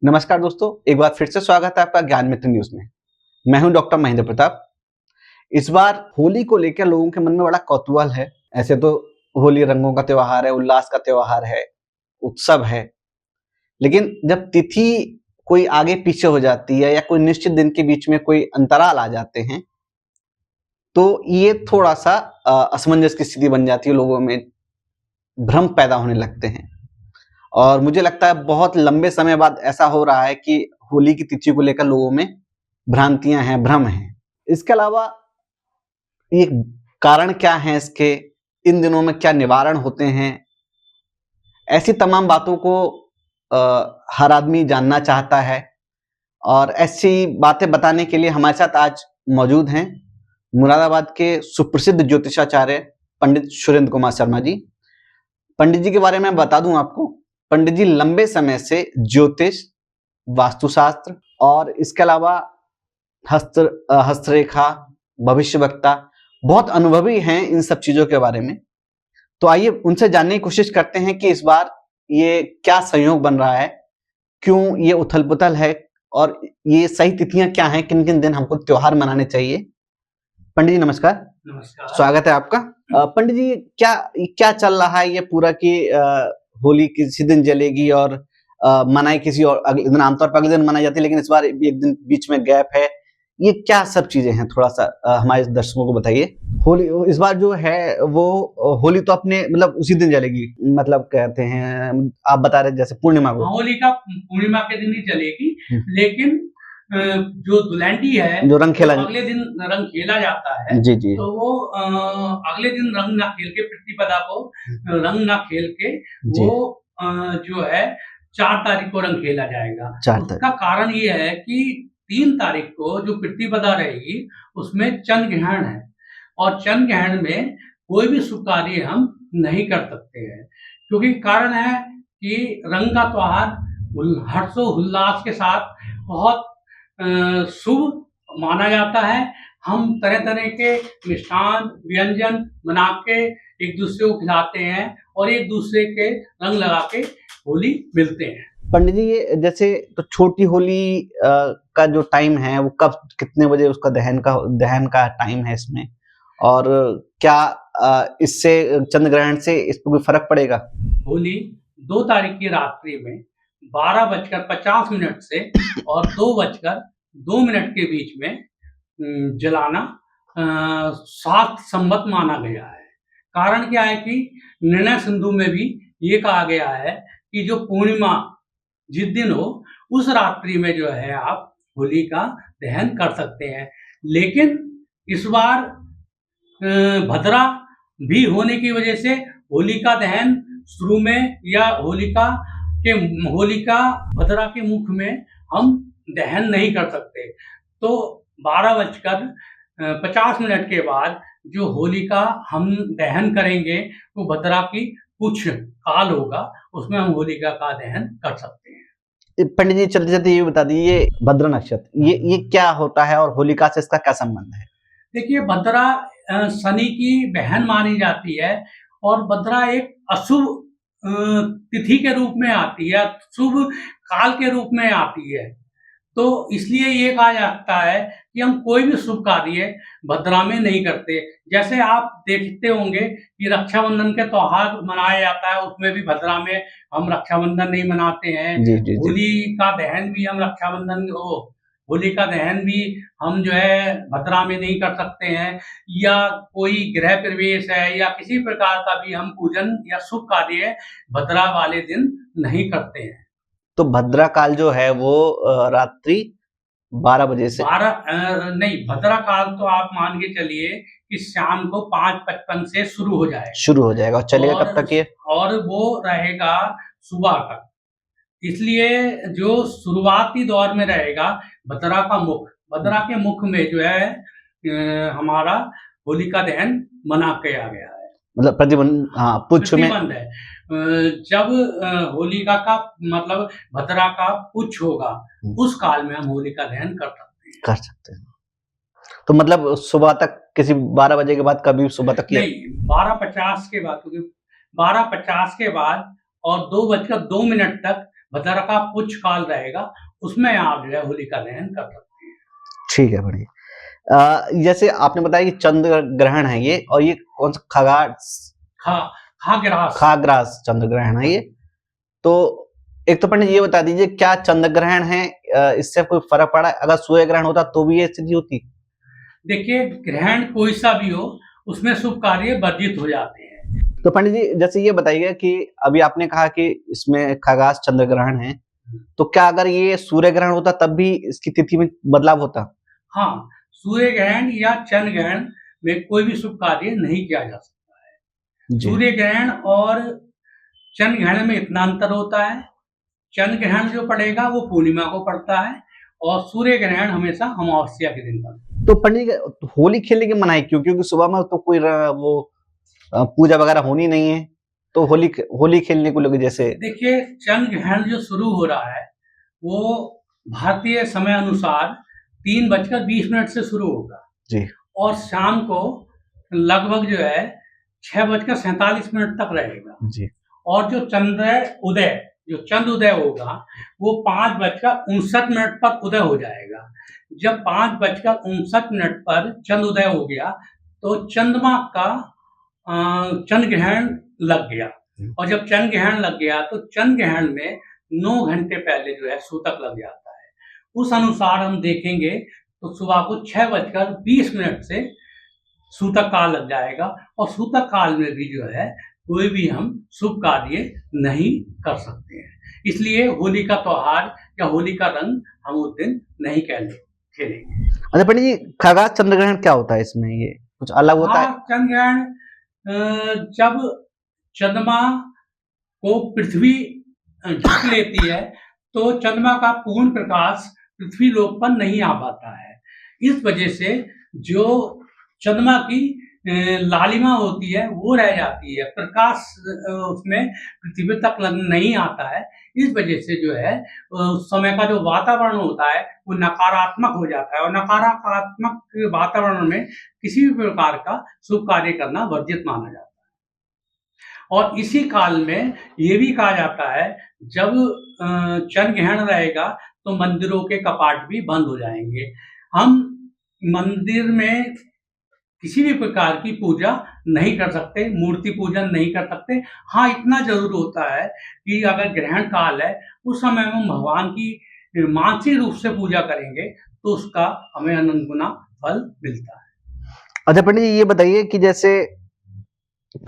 नमस्कार दोस्तों, एक बार फिर से स्वागत है आपका ज्ञान मित्र न्यूज में। मैं हूं डॉक्टर महेंद्र प्रताप। इस बार होली को लेकर लोगों के मन में बड़ा कौतूहल है। ऐसे तो होली रंगों का त्योहार है, उल्लास का त्योहार है, उत्सव है। लेकिन जब तिथि कोई आगे पीछे हो जाती है या कोई निश्चित दिन के बीच में कोई अंतराल आ जाते हैं, तो ये थोड़ा सा असमंजस की स्थिति बन जाती है, लोगों में भ्रम पैदा होने लगते हैं। और मुझे लगता है बहुत लंबे समय बाद ऐसा हो रहा है कि होली की तिथि को लेकर लोगों में भ्रांतियां हैं, भ्रम हैं। इसके अलावा ये कारण क्या है इसके, इन दिनों में क्या निवारण होते हैं, ऐसी तमाम बातों को हर आदमी जानना चाहता है। और ऐसी बातें बताने के लिए हमारे साथ आज मौजूद हैं मुरादाबाद के सुप्रसिद्ध ज्योतिषाचार्य पंडित सुरेंद्र कुमार शर्मा जी। पंडित जी के बारे में बता दूं आपको, पंडित जी लंबे समय से ज्योतिष, वास्तुशास्त्र और इसके अलावा हस्तरेखा, भविष्यवक्ता, बहुत अनुभवी हैं इन सब चीजों के बारे में। तो आइए उनसे जानने की कोशिश करते हैं कि इस बार ये क्या संयोग बन रहा है, क्यों ये उथल पुथल है और ये सही तिथियां क्या हैं, किन किन दिन हमको त्योहार मनाने चाहिए। पंडित जी नमस्कार। नमस्कार, स्वागत है आपका। पंडित जी क्या क्या चल रहा है ये पूरा कि होली किसी दिन जलेगी और मनाई किसी और अगले दिन, आमतौर पर अगले दिन मनाई जाती है, लेकिन इस बार एक दिन बीच में गैप है। ये क्या सब चीजें हैं, थोड़ा सा हमारे दर्शकों को बताइए। होली इस बार जो है वो होली तो अपने मतलब उसी दिन जलेगी, मतलब कहते हैं, आप बता रहे जैसे पूर्णिमा को। होली का पूर्णिमा के दिन ही चलेगी, लेकिन जो दुलहनडी है, जो रंग खेला, अगले दिन रंग खेला जाता है। जी जी, तो वो अगले दिन रंग ना खेल के, प्रतिपदा को रंग ना खेल के जी, वो जो है 4 तारीख को रंग खेला जाएगा। 4 उसका कारण ये है कि 3 तारीख को जो प्रतिपदा रहेगी उसमें चंद्र ग्रहण है, और चंद्र ग्रहण में कोई भी शुभ कार्य हम नहीं कर सकते हैं, क्योंकि कारण है कि रंग का त्योहार हर्षोल्लास के साथ बहुत शुभ माना जाता है। हम तरह तरह के मिष्ठान व्यंजन बना के एक दूसरे को खिलाते हैं और एक दूसरे के रंग लगा के होली मिलते हैं। पंडित जी ये जैसे तो छोटी होली का जो टाइम है वो कब, कितने बजे उसका दहन का टाइम है इसमें, और क्या इससे चंद्र ग्रहण से इस पर कोई फर्क पड़ेगा? होली 2 तारीख की रात्रि में 12:50 से और 2:02 के बीच में जलाना शास्त्र सम्मत माना गया है। कारण क्या है कि निर्णय सिंधु में भी ये कहा गया है कि जो पूर्णिमा जिस दिन हो उस रात्रि में जो है आप होली का दहन कर सकते हैं। लेकिन इस बार भद्रा भी होने की वजह से होलिका दहन शुरू में या होलिका भद्रा के मुख में हम दहन नहीं कर सकते। तो 12:50 के बाद जो होलिका हम दहन करेंगे वो भद्रा की कुछ काल होगा, उसमें हम होलिका का दहन कर सकते हैं। पंडित जी चलते चलते ये बता दीजिए, भद्र नक्षत्र ये क्या होता है और होलिका से इसका क्या संबंध है? देखिए, भद्रा शनि की बहन मानी जाती है और भद्रा एक अशुभ तिथि के रूप में आती है, शुभ काल के रूप में आती है। तो इसलिए ये कहा जाता है कि हम कोई भी शुभ कार्य भद्रा में नहीं करते। जैसे आप देखते होंगे कि रक्षाबंधन के त्योहार मनाया जाता है, उसमें भी भद्रा में हम रक्षाबंधन नहीं मनाते हैं। जी जी जी। होली का दहन भी हम होली का दहन भी हम जो है भद्रा में नहीं कर सकते हैं, या कोई गृह प्रवेश है या किसी प्रकार का भी हम पूजन या शुभ कार्य भद्रा वाले दिन नहीं करते हैं। तो भद्रा काल जो है वो रात्रि 12 बजे से नहीं, भद्रा काल तो आप मान के चलिए कि शाम को 5:55 से शुरू हो जाएगा और चलेगा कब तक ये? और वो रहेगा सुबह तक। इसलिए जो शुरुआती दौर में रहेगा भद्रा के मुख में जो है हमारा होलिका दहन मना के आ गया है, मतलब प्रतिबंध, हाँ, पुच्छ में प्रतिबंध है। जब होलिका का मतलब भद्रा का पुच्छ होगा, उस काल में हम होलिका दहन कर सकते हैं। तो मतलब सुबह तक, किसी 12 बजे के बाद कभी सुबह तक नहीं, 12:50 के बाद, क्योंकि 12:50 के बाद और 2:02 तक भद्रा पुच्छ काल रहेगा, उसमें आप जो है होलिका दहन कर सकते हैं। ठीक है, बढ़िया। जैसे आपने बताया कि चंद्र ग्रहण है ये, और ये कौन सा खा खाग्रास खाग्रास चंद्र ग्रहण है ये। तो एक तो पंडित ये बता दीजिए, क्या चंद्र ग्रहण है इससे कोई फर्क पड़ा है? अगर सूर्य ग्रहण होता तो भी ये स्थिति होती? देखिए, ग्रहण कोई सा भी हो, उसमें शुभ कार्य वर्जित हो जाते हैं। तो पंडित जी, जैसे ये बताइए कि अभी आपने कहा कि इसमें खगास चंद्र ग्रहण है, तो क्या अगर ये सूर्य ग्रहण होता तब भी इसकी तिथि में बदलाव होता? हाँ, सूर्य ग्रहण या चंद्र ग्रहण में कोई भी शुभ कार्य नहीं किया जा सकता है। जी। सूर्य ग्रहण और चंद्र ग्रहण में इतना अंतर होता है, चंद्र ग्रहण जो पड़ेगा वो पूर्णिमा को पड़ता है और सूर्य ग्रहण हमेशा अमावस्या के दिन पड़ता है। तो पंडित जी, होली खेलने की मनाही क्यों? क्योंकि सुबह में तो कोई पूजा वगैरह होनी नहीं है, तो होली खेलने को लोग जैसे। देखिए, चंद्र ग्रहण जो शुरू हो रहा है वो भारतीय समय अनुसार 3:20 से शुरू होगा जी। और शाम को लगभग जो है 6:47 तक रहेगा। जी। और जो चंद्र उदय होगा वो 5:59 पर उदय हो जाएगा। जब 5:59 पर चंद्र उदय हो गया तो चंद्रमा का चंद्र ग्रहण लग गया, और जब चंद्र ग्रहण लग गया तो चंद्र ग्रहण में 9 घंटे पहले जो है सूतक लग जाता है। उस अनुसार हम देखेंगे तो सुबह को 6:20 से सूतक काल लग जाएगा और सूतक काल में भी जो है कोई भी हम शुभ कार्य नहीं कर सकते हैं। इसलिए होली का त्योहार या होली का रंग हम उस दिन नहीं खेलेंगे। अच्छा पंडित जी, खगास चंद्र ग्रहण क्या होता है? इसमें ये कुछ अलग होता है? हाँ, चंद्र ग्रहण जब चंद्रमा को पृथ्वी ढक लेती है तो चंद्रमा का पूर्ण प्रकाश पृथ्वी लोक पर नहीं आ पाता है। इस वजह से जो चंद्रमा की लालिमा होती है वो रह जाती है, प्रकाश उसमें पृथ्वी तक नहीं आता है। इस वजह से जो है उस समय का जो वातावरण होता है वो नकारात्मक हो जाता है और नकारात्मक वातावरण में किसी भी प्रकार का शुभ कार्य करना वर्जित माना जाता है। और इसी काल में ये भी कहा जाता है जब चंद्र ग्रहण रहेगा तो मंदिरों के कपाट भी बंद हो जाएंगे। हम मंदिर में किसी भी प्रकार की पूजा नहीं कर सकते, मूर्ति पूजन नहीं कर सकते। हाँ, इतना जरूर होता है कि अगर ग्रहण काल है उस समय हम भगवान की मानसिक रूप से पूजा करेंगे तो उसका हमें अनंत गुना फल मिलता है। अच्छा पंडित जी, ये बताइए कि जैसे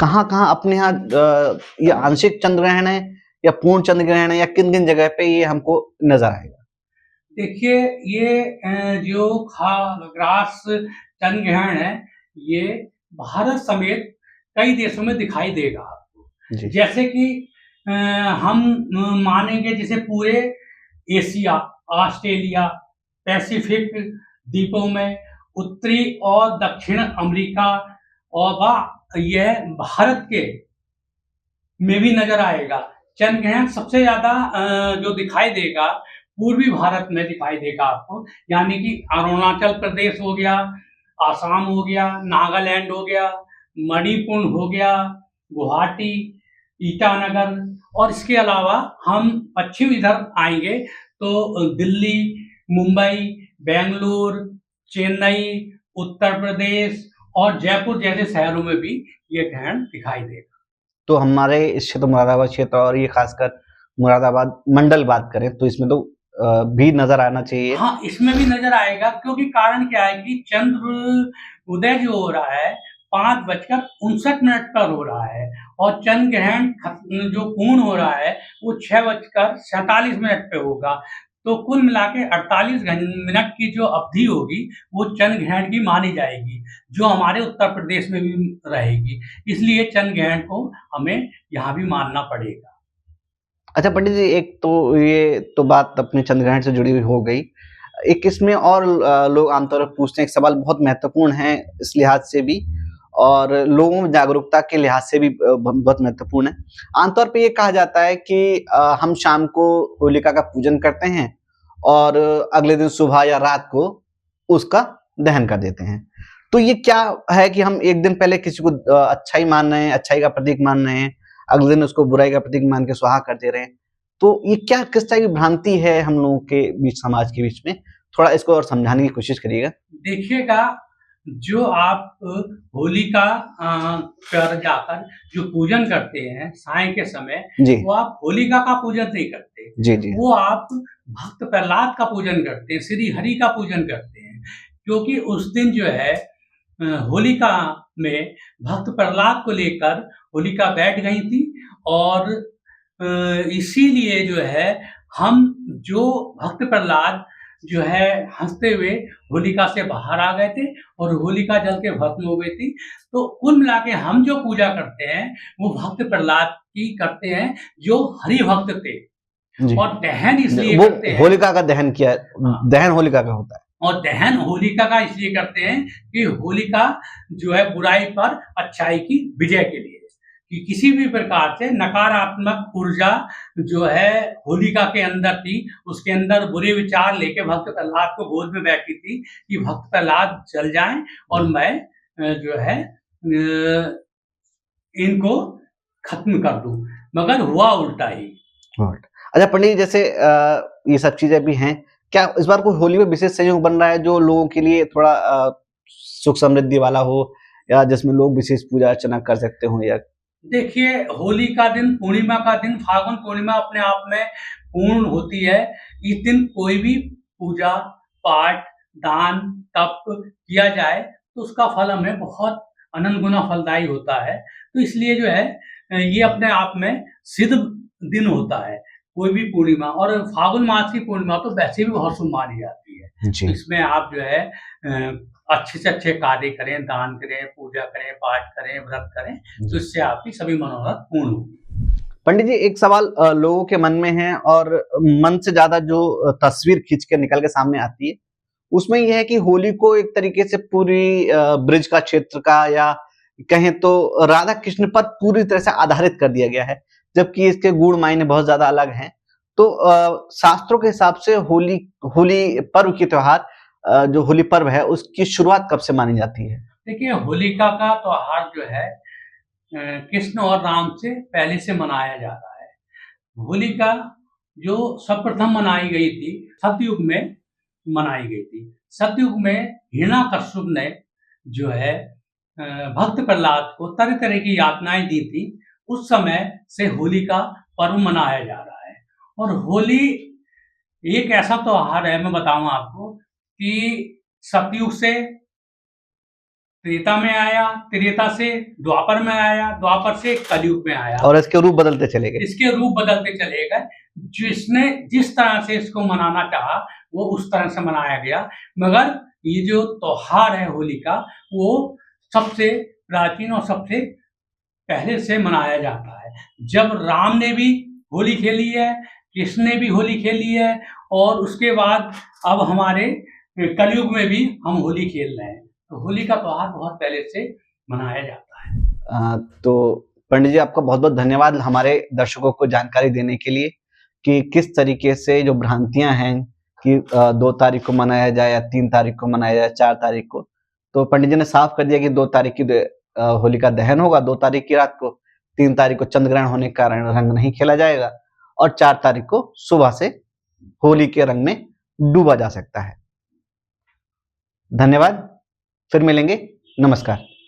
कहाँ-कहाँ अपने यहाँ ये आंशिक चंद्र ग्रहण है या पूर्ण चंद्र ग्रहण है, या किन-किन जगह पे ये हमको नजर आएगा? देखिए, ये जो खाग्रास चंद्र ग्रहण है ये भारत समेत कई देशों में दिखाई देगा आपको। जी। जैसे कि हम मानेंगे जैसे पूरे एशिया, ऑस्ट्रेलिया, पैसिफिक द्वीपों में, उत्तरी और दक्षिण अमेरिका और यह भारत के में भी नजर आएगा। चंद्र ग्रहण सबसे ज्यादा जो दिखाई देगा पूर्वी भारत में दिखाई देगा आपको, यानी कि अरुणाचल प्रदेश हो गया, आसाम हो गया, नागालैंड हो गया, मणिपुर हो गया, गुवाहाटी, ईटानगर, और इसके अलावा हम पश्चिम इधर आएंगे तो दिल्ली, मुंबई, बेंगलुरु, चेन्नई, उत्तर प्रदेश और जयपुर जैसे शहरों में भी ये ग्रहण दिखाई देगा। तो हमारे इस क्षेत्र मुरादाबाद क्षेत्र, और ये खासकर मुरादाबाद मंडल बात करें तो इसमें तो भी नजर आना चाहिए। हाँ, इसमें भी नजर आएगा क्योंकि कारण क्या है कि चंद्र उदय जो हो रहा है 5:59 पर हो रहा है और चंद्र ग्रहण जो पूर्ण हो रहा है वो 6:47 पे होगा। तो कुल मिला के 48 मिनट की जो अवधि होगी वो चंद्र ग्रहण की मानी जाएगी, जो हमारे उत्तर प्रदेश में भी रहेगी। इसलिए चंद्र ग्रहण को हमें यहाँ भी मानना पड़ेगा। अच्छा पंडित जी, एक तो ये तो बात अपने चंद्र ग्रहण से जुड़ी हुई हो गई। एक इसमें और लोग आमतौर पर पूछते हैं, एक सवाल बहुत महत्वपूर्ण है इस लिहाज से भी और लोगों में जागरूकता के लिहाज से भी बहुत महत्वपूर्ण है। आमतौर पे ये कहा जाता है कि हम शाम को होलिका का पूजन करते हैं और अगले दिन सुबह या रात को उसका दहन कर देते हैं। तो ये क्या है कि हम एक दिन पहले किसी को अच्छाई मान रहे हैं, अच्छाई का प्रतीक मान रहे हैं, अगले दिन उसको बुराई का प्रतीक मान के स्वाहा कर दे रहे हैं? तो ये क्या किस तरह की भ्रांति है हम लोगों के बीच, समाज के बीच में? थोड़ा इसको और समझाने की कोशिश करिएगा। देखिएगा, जो आप होली का पर जाकर जो पूजन करते हैं सायं के समय, जी। वो आप होलिका का पूजन नहीं करते। जी, जी। वो आप भक्त प्रहलाद का पूजन करते हैं, श्री हरि का पूजन करते हैं। क्योंकि उस दिन जो है होलिका में भक्त प्रहलाद को लेकर होलिका बैठ गई थी और इसीलिए जो है हम जो भक्त प्रहलाद जो है हँसते हुए होलिका से बाहर आ गए थे और होलिका जल के भस्म हो गई थी। तो कुल मिला के हम जो पूजा करते हैं वो भक्त प्रहलाद की करते हैं जो हरि भक्त थे। जी। और दहन इसलिए वो करते हैं, होलिका का दहन किया, हाँ, दहन होलिका का होता है। और दहन होलिका का इसलिए करते हैं कि होलिका जो है बुराई पर अच्छाई की विजय के लिए, कि किसी भी प्रकार से नकारात्मक ऊर्जा जो है होलिका के अंदर थी, उसके अंदर बुरे विचार लेके भक्त प्रहलाद को गोद में बैठी थी कि भक्त प्रहलाद जल जाएं और मैं जो है इनको खत्म कर दूं, मगर हुआ उल्टा ही। अच्छा पंडित जी, जैसे ये सब चीजें भी हैं, क्या इस बार कोई होली में विशेष संयोग बन रहा है जो लोगों के लिए थोड़ा सुख समृद्धि वाला हो, या जिसमें लोग विशेष पूजा अर्चना कर सकते हो? या देखिए, होली का दिन, पूर्णिमा का दिन, फागुन पूर्णिमा अपने आप में पूर्ण होती है। इस दिन कोई भी पूजा पाठ, दान, तप किया जाए तो उसका फल हमें बहुत अनंत गुना फलदायी होता है। तो इसलिए जो है ये अपने आप में सिद्ध दिन होता है। कोई भी पूर्णिमा, और फागुन मास की पूर्णिमा तो वैसे भी बहुत शुभ मानी जाती है। जी। तो इसमें आप जो है अच्छे से अच्छे कार्य करें, दान करें, पूजा करें, पाठ करें, व्रत करें, तो इससे आपकी सभी मनोरथ पूर्ण होगी। पंडित जी, एक सवाल लोगों के मन में है और मन से ज्यादा जो तस्वीर खींच के निकल के सामने आती है, उसमें यह है कि होली को एक तरीके से पूरी ब्रिज का क्षेत्र का, या कहें तो राधा कृष्ण पर पूरी तरह से आधारित कर दिया गया है, जबकि इसके गूढ़ मायने बहुत ज्यादा अलग हैं। तो शास्त्रों के हिसाब से होली होली पर्व की त्योहार, जो होली पर्व है, उसकी शुरुआत कब से मानी जाती है? देखिए, होलिका का त्योहार जो है कृष्ण और राम से पहले से मनाया जा रहा है। होलिका जो सर्वप्रथम मनाई गई थी, सतयुग में मनाई गई थी। सतयुग में हिरण्याकश्यप ने जो है भक्त प्रहलाद को तरह तरह की यातनाएं दी थी। उस समय से होली का पर्व मनाया जा रहा है। और होली एक ऐसा त्योहार है, मैं बताऊं आपको, कि सतयुग से त्रेता में आया, त्रेता से द्वापर में आया, द्वापर से कलयुग में आया, और इसके रूप बदलते चले गए। इसके रूप बदलते चले गए। जिसने जिस तरह से इसको मनाना चाहा वो उस तरह से मनाया गया। मगर ये जो त्योहार है होली का, वो सबसे प्राचीन और सबसे पहले से मनाया जाता है। जब राम ने भी होली खेली है, कृष्ण ने भी होली खेली है, और उसके बाद अब हमारे कलयुग में भी हम होली खेल रहे हैं। तो होली का त्योहार बहुत पहले से मनाया जाता है। तो पंडित जी, आपका बहुत बहुत धन्यवाद हमारे दर्शकों को जानकारी देने के लिए कि किस तरीके से जो भ्रांतियां हैं कि 2 तारीख को मनाया जाए या 3 तारीख को मनाया जाए, 4 तारीख को। तो पंडित जी ने साफ कर दिया कि 2 तारीख की होली का दहन होगा, 2 तारीख की रात को, 3 तारीख को चंद्र ग्रहण होने के कारण रंग नहीं खेला जाएगा, और 4 तारीख को सुबह से होली के रंग में डूबा जा सकता है। धन्यवाद, फिर मिलेंगे, नमस्कार।